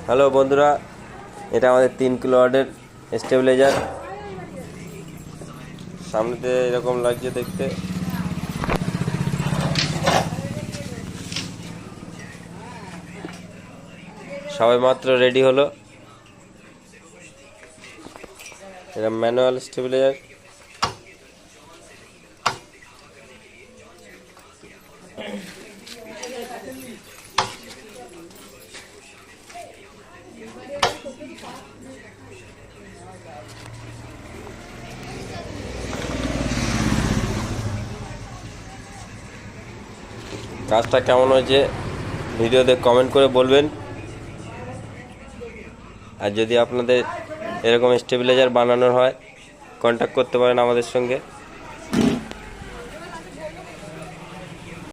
Hello বন্ধুরা, এটা আমাদের 3 কিলোওয়াটের স্টেবিলাইজার। সামনেতে এরকম লাগছে দেখতে। সবাই মাত্র রেডি হলো। এটা ম্যানুয়াল স্টেবিলাইজার। কাজটা কেমন হয়েছে ভিডিওতে কমেন্ট করে বলবেন। আর যদি আপনাদের এরকম স্টেবিলাইজার বানানোর হয়, কন্ট্যাক্ট করতে পারেন আমাদের সঙ্গে।